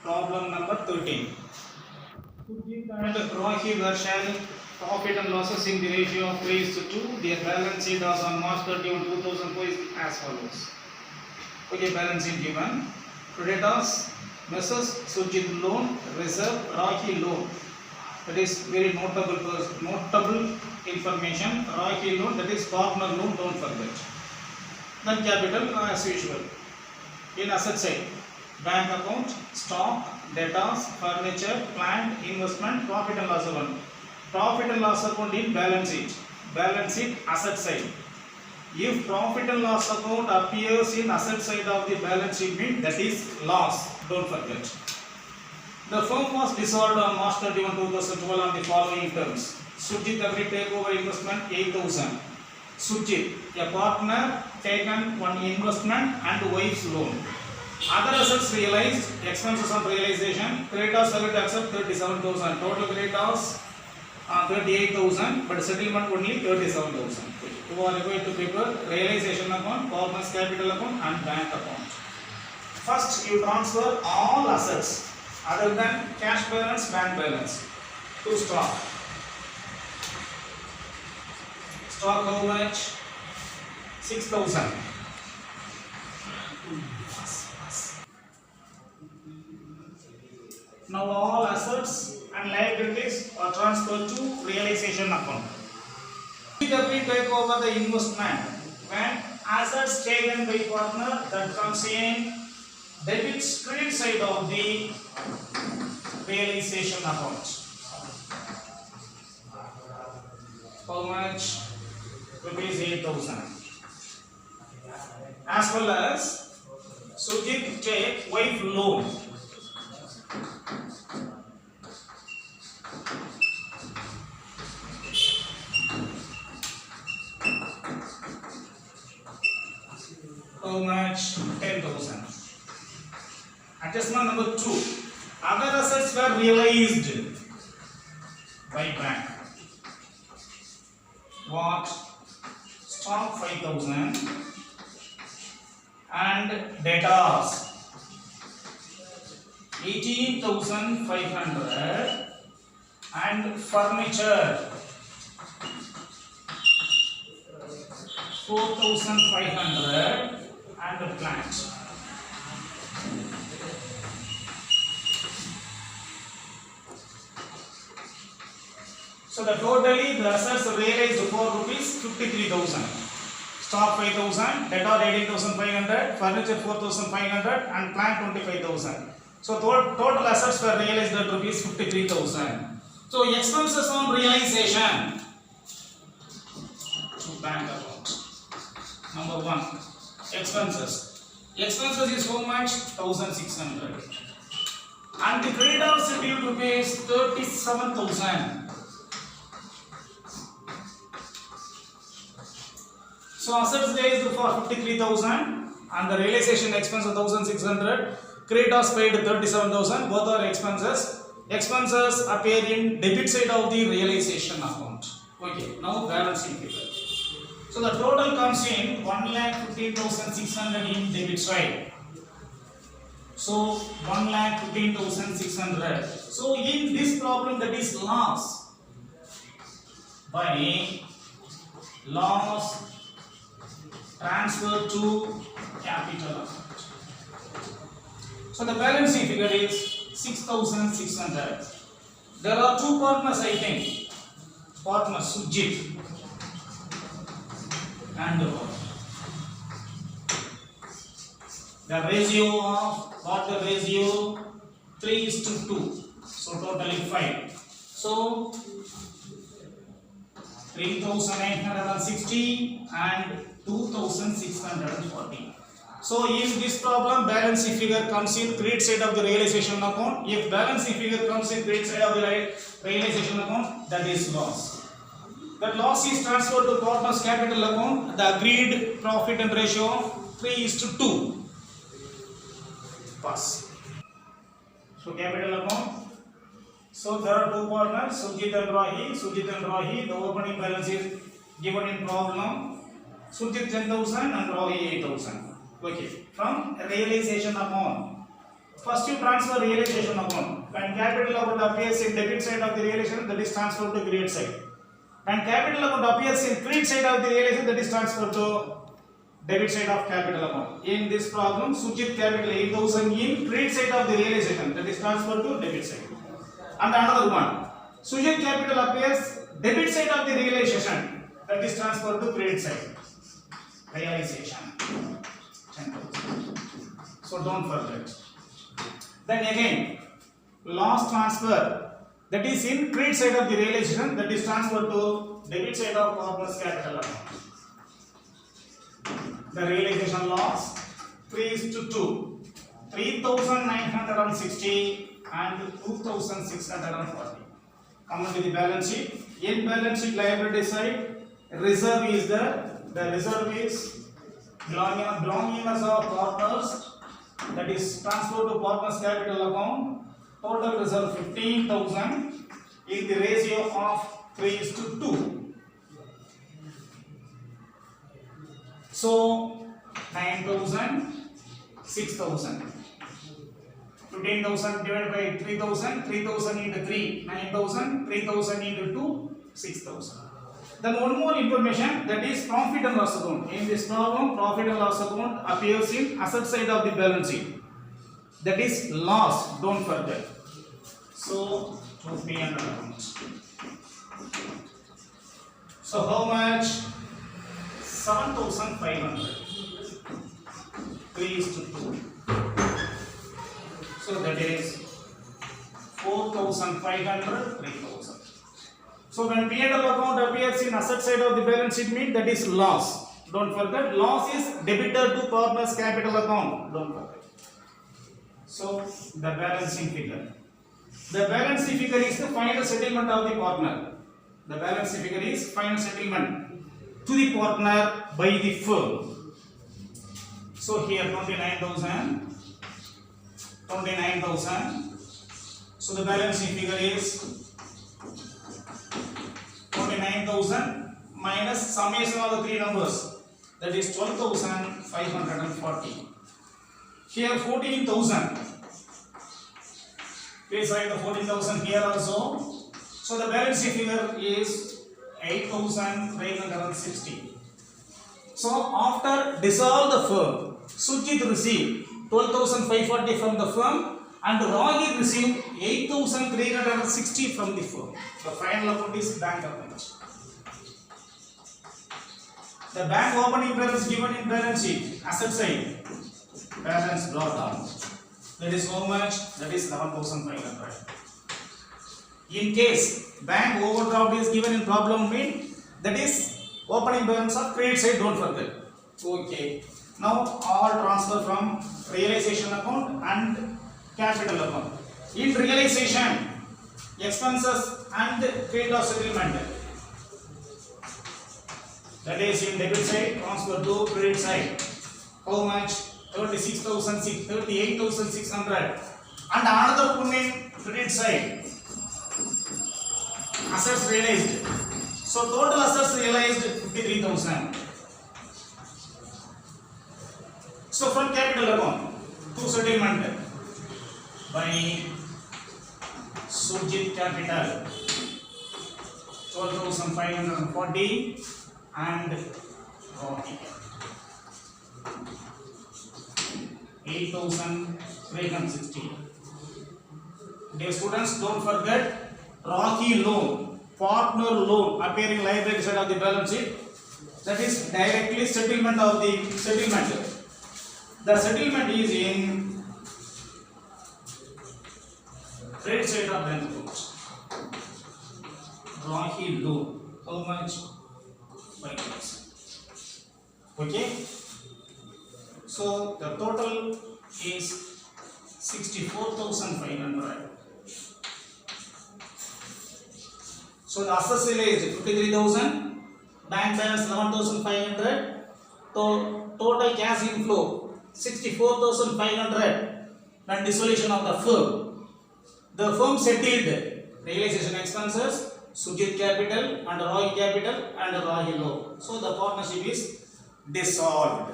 Problem number 13. Sujit and Rohi were sharing profit and losses in the ratio of 3:2. Their balance sheet as on March 31, 2004 is as follows. Okay, balance sheet given. Creditors, Mrs. Sujit loan, reserve, Rohi loan. That is very notable information. Rohi loan, that is partner loan, don't forget. Then capital as usual. In asset side, bank account, stock, debtors, furniture, plant, investment, profit and loss account. Profit and loss account in balance sheet. Balance sheet asset side. If profit and loss account appears in asset side of the balance sheet, means that is loss. Don't forget. The firm was dissolved on March 31, 2012 on the following terms. Sujit agreed takeover investment 8,000. Sujit, a partner, taken one investment and wife's loan. Other assets realized, expenses on realization, creditors agreed to accept 37,000. Total creditors 38,000, but settlement only 37,000. You are going to prepare realization account, partner's capital account and bank account. First, you transfer all assets other than cash balance, bank balance to stock. Stock how much? 6,000. Now all assets and liabilities are transferred to realization account. We take over the investment when assets taken by partner, that comes in debit credit side of the realization account. How much? Rupees 8,000. As well as Sujit take wife loan. How much? 10,000. Adjustment number 2. Other assets were realized by bank. What? Stock 5,000 and debtors 18,500 and furniture 4,500 and plant. So the totally the assets realized for rupees 53,000. Stock 5,000, debtor 18,500, furniture 4,500 and plant 25,000. So total assets were realized at rupees 53,000. So expenses on realization to bank account. Number 1, expenses. Expenses is how much? 1,600. And the creditors due rupees 37,000. So assets raised for 53,000 and the realization expense of 1,600. Creditors paid 37,000. Both are expenses. Expenses appear in debit side of the realization account. Okay. Now balance sheet figure. So the total comes in 1,15,600 in debit side. So 1,15,600. So in this problem, that is loss by loss transfer to capital account. So the balance sheet figure is 6,600. There are two partners, I think. Partner Sujit and the ratio of partner ratio 3:2. So totally 5. So 3,860 and 2,640. So in this problem, balance sheet figure comes in credit side of the realization account. If balance sheet figure comes in credit side of the realization account, that is loss. That loss is transferred to partner's capital account. The agreed profit and ratio of 3:2. Pass. So capital account. So there are two partners, Sujit and Rohi. Sujit and Rohi. The opening balance is given in problem. Sujit 10,000 and Rohi 8,000. Okay. From realization account, First you transfer realization account. When capital account appears in debit side of the realization, that is transferred to credit side. When capital account appears in credit side of the realization, that is transferred to debit side of capital account. In this problem, Sujit capital 8,000 in credit side of the realization, that is transferred to debit side. And another one, Sujit capital appears debit side of the realization, that is transferred to credit side. Realization 10,000. So don't forget. Then again, loss transfer, that is in credit side of the realization, that is transferred to debit side of partner's capital account. The realization loss 3:2, 3,960 and 2,640. Come to the balance sheet. In balance sheet liability side, reserve is there. The reserve is belonging as of partners, that is transferred to partners capital account. Total reserve 15,000 in the ratio of 3:2. So 9,000, 6,000. 15,000 divided by 3,000, 3,000 into 3, 9,000, 3,000 into 2, 6,000. Then one more information, that is profit and loss account. In this problem, profit and loss account appears in asset side of the balance sheet. That is loss, don't forget. So, to P&L account. So how much? 7,500. 3:2. So that is 4,500, 3,000. So when P&L account appears in asset side of the balance sheet, means that is loss. Don't forget, loss is debited to partner's capital account. Don't forget. So the balancing figure. The balancing figure is the final settlement of the partner. The balancing figure is final settlement to the partner by the firm. So here 29,000. So the balancing figure is 29,000 minus summation of the three numbers, that is 12,540. Here 14,000. Please write the 14,000 here also. So the balancing figure is 8,360. So after dissolve the firm, Sujit received 12,540 from the firm and Rohit received 8,360 from the firm. The final account is bank account. The bank opening balance given in balance sheet, asset side, balance brought down. That is how much? That is 11,500. In case bank overdraft is given in problem mean, that is opening balance of credit side, don't forget. Okay. Now all transfer from realization account and capital account. In realization, expenses and credit of settlement, that is in debit side, transfer to credit side. How much? 38,600. And another one in credit side, assets realized. So total assets realized 53,000. So from capital account to settlement by Sujit capital 12,540 and Rohit 8,360. Dear students, don't forget Rocky loan, partner loan appearing liability side of the balance sheet, that is directly settlement of the settlement. The settlement is in credit side of bank account. Rocky loan, how much? 5,000. Okay. So the total is 64,500. So the assets realized 53,000, bank balance 11,500, total cash inflow 64,500, and dissolution of the firm. The firm settled realization expenses, Sujit capital and Roy capital and Roy loan. So the partnership is dissolved.